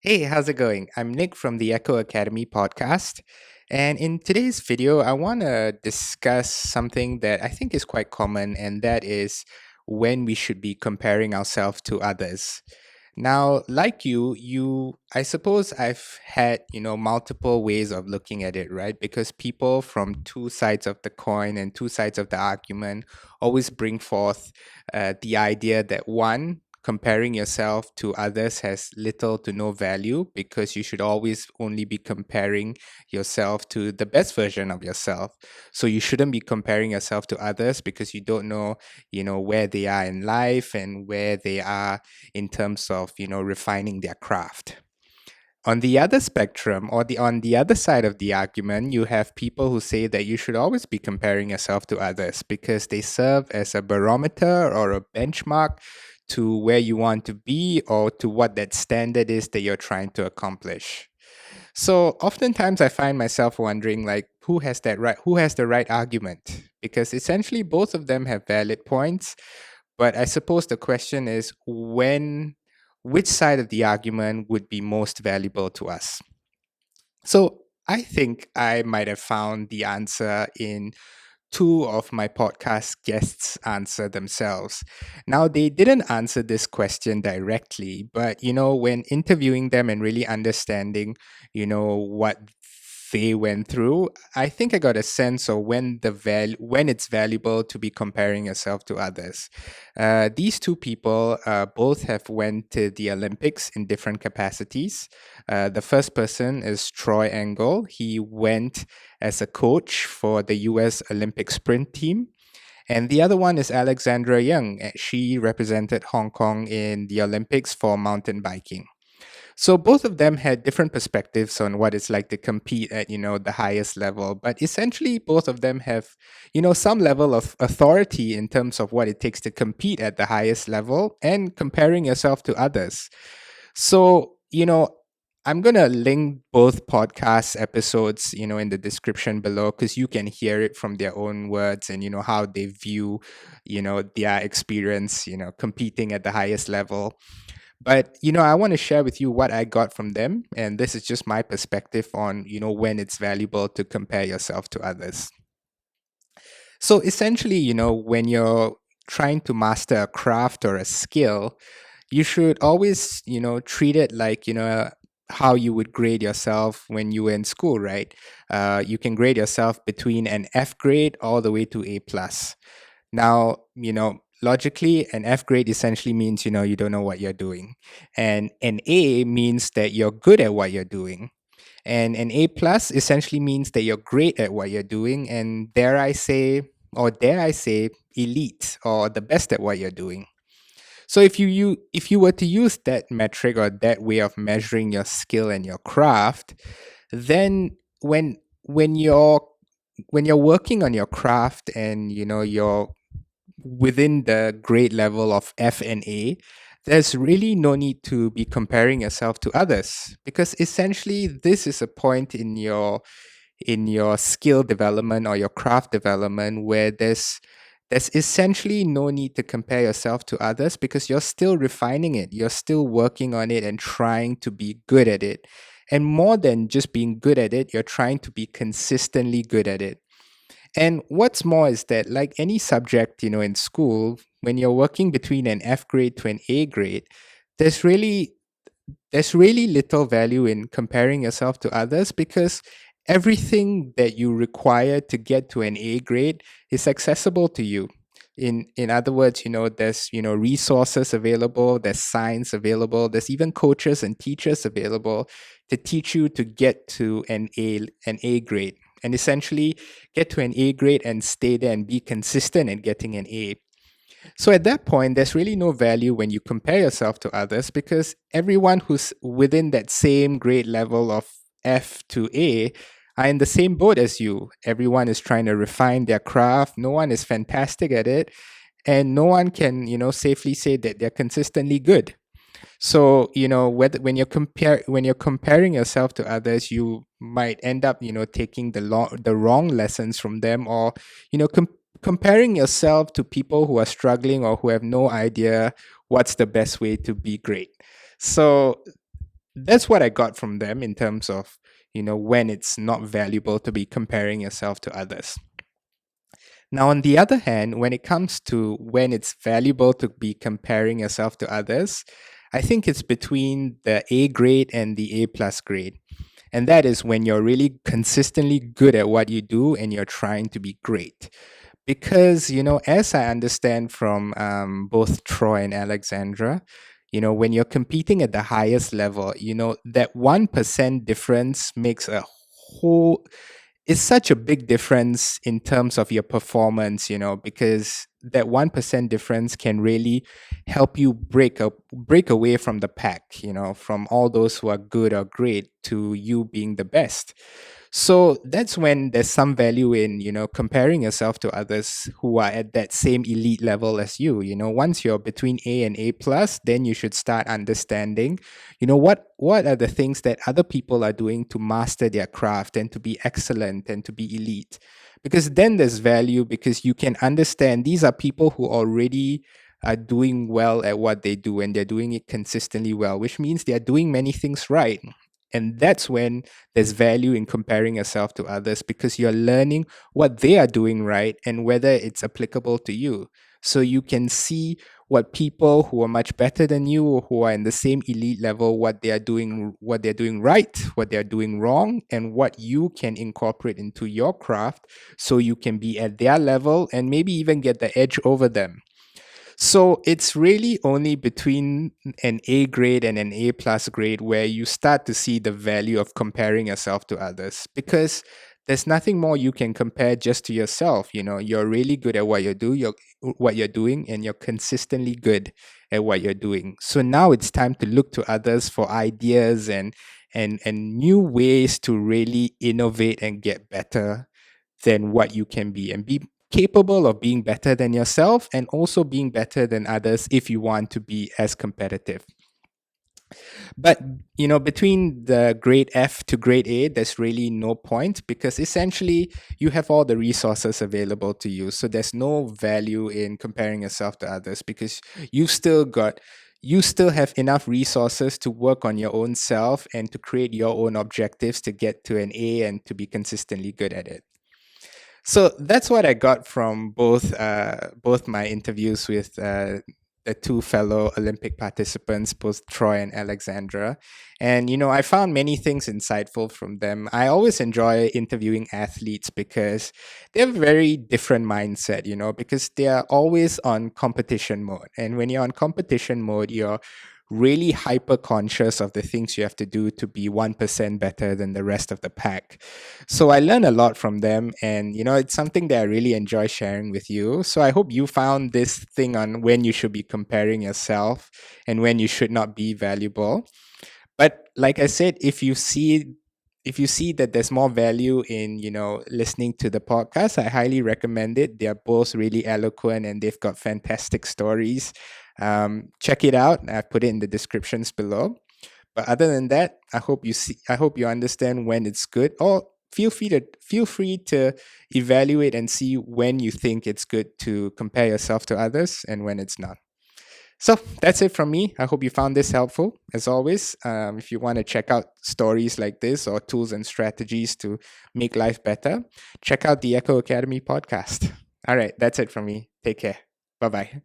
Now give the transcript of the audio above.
Hey, how's it going? I'm Nick from the Echo Academy podcast. And in today's video, I want to discuss something that I think is quite common, and that is when we should be comparing ourselves to others. Now, like I suppose I've had, multiple ways of looking at it, right? Because people from two sides of the coin and two sides of the argument always bring forth the idea that one, comparing yourself to others has little to no value because you should always only be comparing yourself to the best version of yourself. So you shouldn't be comparing yourself to others because you don't know, where they are in life and where they are in terms of refining their craft. On the other spectrum, or the on the other side of the argument, you have people who say that you should always be comparing yourself to others because they serve as a barometer or a benchmark to where you want to be or to what that standard is that you're trying to accomplish. So oftentimes I find myself wondering, like, who has the right argument? Because essentially both of them have valid points, but I suppose the question is which side of the argument would be most valuable to us? So I think I might have found the answer in two of my podcast guests answer themselves. Now, they didn't answer this question directly, but when interviewing them and really understanding, what they went through, I think I got a sense of when it's valuable to be comparing yourself to others. These two people both have went to the Olympics in different capacities. The first person is Troy Angle. He went as a coach for the US Olympic sprint team. And the other one is Alexandra Young. She represented Hong Kong in the Olympics for mountain biking. So both of them had different perspectives on what it's like to compete at, the highest level. But essentially, both of them have, some level of authority in terms of what it takes to compete at the highest level and comparing yourself to others. So, I'm going to link both podcast episodes, in the description below because you can hear it from their own words and, how they view, their experience, competing at the highest level. But, I want to share with you what I got from them. And this is just my perspective on, when it's valuable to compare yourself to others. So essentially, when you're trying to master a craft or a skill, you should always, treat it like, how you would grade yourself when you were in school, right? You can grade yourself between an F grade all the way to A plus. Now, logically, an F grade essentially means, you don't know what you're doing. And an A means that you're good at what you're doing. And an A plus essentially means that you're great at what you're doing. And dare I say, elite or the best at what you're doing. So if you were to use that metric or that way of measuring your skill and your craft, then when you're when you're working on your craft and you're within the grade level of F and A, there's really no need to be comparing yourself to others because essentially this is a point in your skill development or your craft development where there's essentially no need to compare yourself to others because you're still refining it. You're still working on it and trying to be good at it. And more than just being good at it, you're trying to be consistently good at it. And what's more is that, like any subject, in school, when you're working between an F grade to an A grade, there's really there's really little value in comparing yourself to others because everything that you require to get to an A grade is accessible to you. In other words, there's resources available, there's science available, there's even coaches and teachers available to teach you to get to an A grade and essentially get to an A grade and stay there and be consistent in getting an A. So at that point, there's really no value when you compare yourself to others because everyone who's within that same grade level of F to A are in the same boat as you. Everyone is trying to refine their craft. No one is fantastic at it. And no one can, safely say that they're consistently good. So, when you're comparing yourself to others, you might end up, taking the wrong lessons from them or, comparing yourself to people who are struggling or who have no idea what's the best way to be great. So that's what I got from them in terms of, when it's not valuable to be comparing yourself to others. Now, on the other hand, when it comes to when it's valuable to be comparing yourself to others, I think it's between the A grade and the A plus grade. And that is when you're really consistently good at what you do and you're trying to be great. Because, as I understand from both Troy and Alexandra, when you're competing at the highest level, that 1% difference makes a whole it's such a big difference in terms of your performance, because that 1% difference can really help you break away from the pack, from all those who are good or great to you being the best. So that's when there's some value in, comparing yourself to others who are at that same elite level as you. Once you're between A and A plus, then you should start understanding, what are the things that other people are doing to master their craft and to be excellent and to be elite. Because then there's value because you can understand these are people who already are doing well at what they do and they're doing it consistently well, which means they're doing many things right. And that's when there's value in comparing yourself to others because you're learning what they are doing right and whether it's applicable to you. So you can see what people who are much better than you or who are in the same elite level, what they're doing right, what they're doing wrong, and what you can incorporate into your craft so you can be at their level and maybe even get the edge over them. So it's really only between an A grade and an A plus grade where you start to see the value of comparing yourself to others because there's nothing more you can compare just to yourself. You're really good at what you're doing and you're consistently good at what you're doing. So now it's time to look to others for ideas and new ways to really innovate and get better than what you can be and be capable of being better than yourself and also being better than others if you want to be as competitive. But, between the grade F to grade A, there's really no point because essentially you have all the resources available to you. So there's no value in comparing yourself to others because you still have enough resources to work on your own self and to create your own objectives to get to an A and to be consistently good at it. So that's what I got from both my interviews with the two fellow Olympic participants, both Troy and Alexandra. And I found many things insightful from them. I always enjoy interviewing athletes because they have a very different mindset, because they are always on competition mode. And when you're on competition mode, you're really hyper conscious of the things you have to do to be 1% better than the rest of the pack. So I learned a lot from them, and it's something that I really enjoy sharing with you. So I hope you found this thing on when you should be comparing yourself and when you should not be valuable. But like I said, if you see that there's more value in listening to the podcast, I highly recommend it. They're both really eloquent and they've got fantastic stories. Check it out. I've put it in the descriptions below. But other than that, I hope you understand when it's good. Or feel free to evaluate and see when you think it's good to compare yourself to others and when it's not. So that's it from me. I hope you found this helpful. As always, if you want to check out stories like this or tools and strategies to make life better, check out the Echo Academy podcast. All right, that's it from me. Take care. Bye bye.